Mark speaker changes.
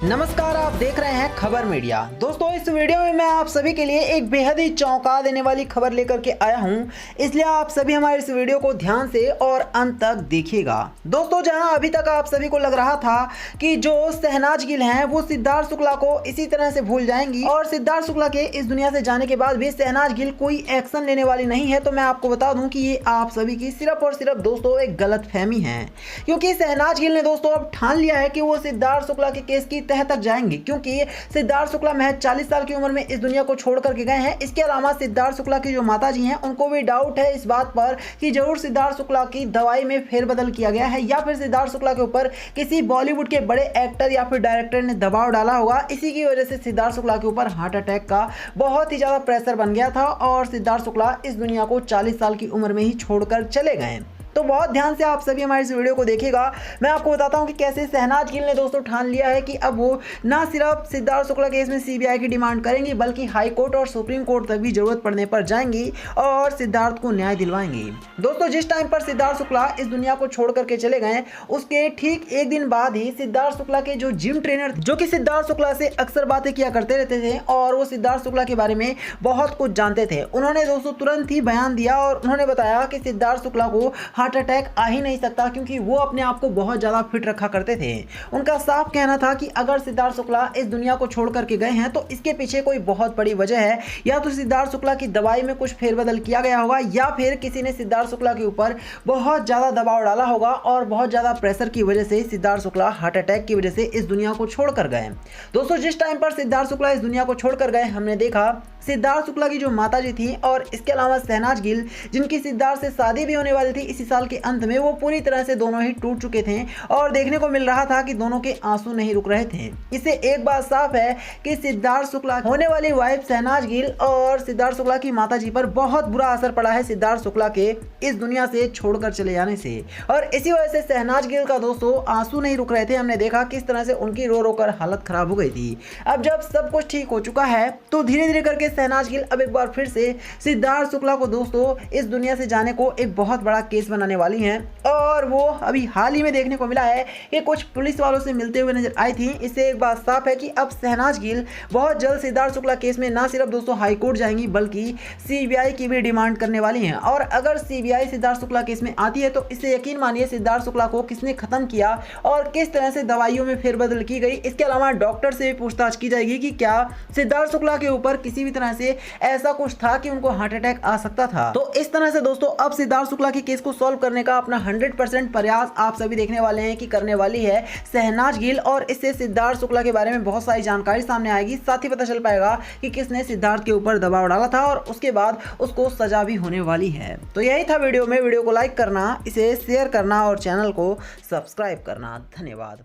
Speaker 1: नमस्कार, आप देख रहे हैं खबर मीडिया। दोस्तों, इस वीडियो में मैं आप सभी के लिए एक बेहद ही चौंका देने वाली खबर लेकर के आया हूं, इसलिए आप सभी हमारे इस वीडियो को ध्यान से और अंत तक देखिएगा। दोस्तों, जहां अभी तक आप सभी को लग रहा था कि जो शहनाज गिल हैं वो सिद्धार्थ शुक्ला को इसी तरह से भूल जाएंगी और सिद्धार्थ शुक्ला के इस दुनिया से जाने के बाद भी शहनाज गिल कोई एक्शन लेने वाली नहीं है, तो मैं आपको बता दूं कि ये आप सभी की सिर्फ और सिर्फ दोस्तों एक गलतफहमी है। क्योंकि शहनाज गिल ने दोस्तों अब ठान लिया है कि वो सिद्धार्थ शुक्ला के केस की तह तक जाएंगे, क्योंकि सिद्धार्थ शुक्ला महज 40 साल की उम्र में इस दुनिया को छोड़ करके गए हैं। इसके अलावा सिद्धार्थ शुक्ला की जो माताजी हैं उनको भी डाउट है इस बात पर कि जरूर सिद्धार्थ शुक्ला की दवाई में फेरबदल किया गया है या फिर सिद्धार्थ शुक्ला के ऊपर किसी बॉलीवुड के बड़े एक्टर या फिर डायरेक्टर ने दबाव डाला होगा। इसी की वजह से सिद्धार्थ शुक्ला के ऊपर हार्ट अटैक का बहुत ही ज्यादा प्रेशर बन गया था और सिद्धार्थ शुक्ला इस दुनिया को 40 साल की उम्र में ही छोड़कर चले गए। तो बहुत ध्यान से आप सभी हमारे इस वीडियो को देखिएगा। मैं आपको बताता हूं कि कैसे शहनाज गिल ने दोस्तों ठान लिया है कि अब वो ना सिर्फ सिद्धार्थ शुक्ला केस में सीबीआई की डिमांड करेंगी, बल्कि हाई कोर्ट और सुप्रीम कोर्ट तक भी जरूरत पड़ने पर जाएंगी और सिद्धार्थ को न्याय दिलवाएंगी। दोस्तों, जिस टाइम पर सिद्धार्थ शुक्ला इस दुनिया को छोड़ करके चले गए उसके ठीक एक दिन बाद ही सिद्धार्थ शुक्ला के जो जिम ट्रेनर, जो कि सिद्धार्थ शुक्ला से अक्सर बातें किया करते रहते थे और वो सिद्धार्थ शुक्ला के बारे में बहुत कुछ जानते थे, उन्होंने दोस्तों तुरंत ही बयान दिया और उन्होंने बताया कि सिद्धार्थ शुक्ला को हार्ट अटैक आ ही नहीं सकता, क्योंकि वो अपने आप को बहुत ज्यादा फिट रखा करते थे। उनका साफ कहना था कि अगर सिद्धार्थ शुक्ला इस दुनिया को छोड़ करके गए हैं तो इसके पीछे कोई बहुत बड़ी वजह है, या तो सिद्धार्थ शुक्ला की दवाई में कुछ फेरबदल किया गया होगा या फिर किसी ने सिद्धार्थ शुक्ला के ऊपर बहुत ज्यादा दबाव डाला होगा और बहुत ज्यादा प्रेशर की वजह से सिद्धार्थ शुक्ला हार्ट अटैक की वजह से इस दुनिया को छोड़कर गए। दोस्तों, जिस टाइम पर सिद्धार्थ शुक्ला इस दुनिया को छोड़कर गए हमने देखा सिद्धार्थ शुक्ला की जो माताजी थी और इसके अलावा शहनाज गिल, जिनकी सिद्धार्थ से शादी भी होने वाली थी इसी साल के अंत में, वो पूरी तरह से दोनों ही टूट चुके थे और देखने को मिल रहा था कि दोनों के आंसू नहीं रुक रहे थे। इससे एक बात साफ है कि सिद्धार्थ शुक्ला होने वाली वाइफ शहनाज गिल और सिद्धार्थ शुक्ला की माताजी पर बहुत बुरा असर पड़ा है सिद्धार्थ शुक्ला के इस दुनिया से छोड़कर चले जाने से, और इसी वजह से शहनाज गिल का दोस्तों आंसू नहीं रुक रहे थे। हमने देखा किस तरह से उनकी रो रो कर हालत खराब हो गई थी। अब जब सब कुछ ठीक हो चुका है तो धीरे धीरे करके शहनाज गिल अब एक बार फिर से सिद्धार्थ शुक्ला को दोस्तों इस दुनिया से जाने को एक बहुत बड़ा केस बनाने वाली हैं और वो अभी हाल ही में देखने को मिला है कि कुछ पुलिस वालों से मिलते हुए नजर आई थी। इससे एक बात साफ है कि अब शहनाज गिल बहुत जल्द सिद्धार्थ शुक्ला केस में ना सिर्फ दोस्तों हाई कोर्ट जाएंगी बल्कि सीबीआई की भी डिमांड करने वाली हैं, और अगर सीबीआई सिद्धार्थ शुक्ला केस में आती है तो इससे यकीन मानिए सिद्धार्थ शुक्ला को किसने खत्म किया और किस तरह से दवाइयों में फेरबदल की गई। इसके अलावा डॉक्टर से भी पूछताछ की जाएगी कि क्या सिद्धार्थ शुक्ला के ऊपर किसी भी तरह से ऐसा कुछ था कि उनको हार्ट अटैक आ सकता था। तो इस तरह से दोस्तों अब सिद्धार्थ शुक्ला के केस को सॉल्व करने का अपना 100% प्रयास आप सभी देखने वाले हैं कि करने वाली है शहनाज गिल, और इससे सिद्धार्थ शुक्ला के बारे में बहुत सारी जानकारी सामने आएगी। साथ ही पता चल पाएगा कि किसने सिद्धार्थ के ऊपर दबाव डाला था और उसके बाद उसको सजा भी होने वाली है। तो यही था वीडियो में। वीडियो को लाइक करना, इसे शेयर करना और चैनल को सब्सक्राइब करना। धन्यवाद।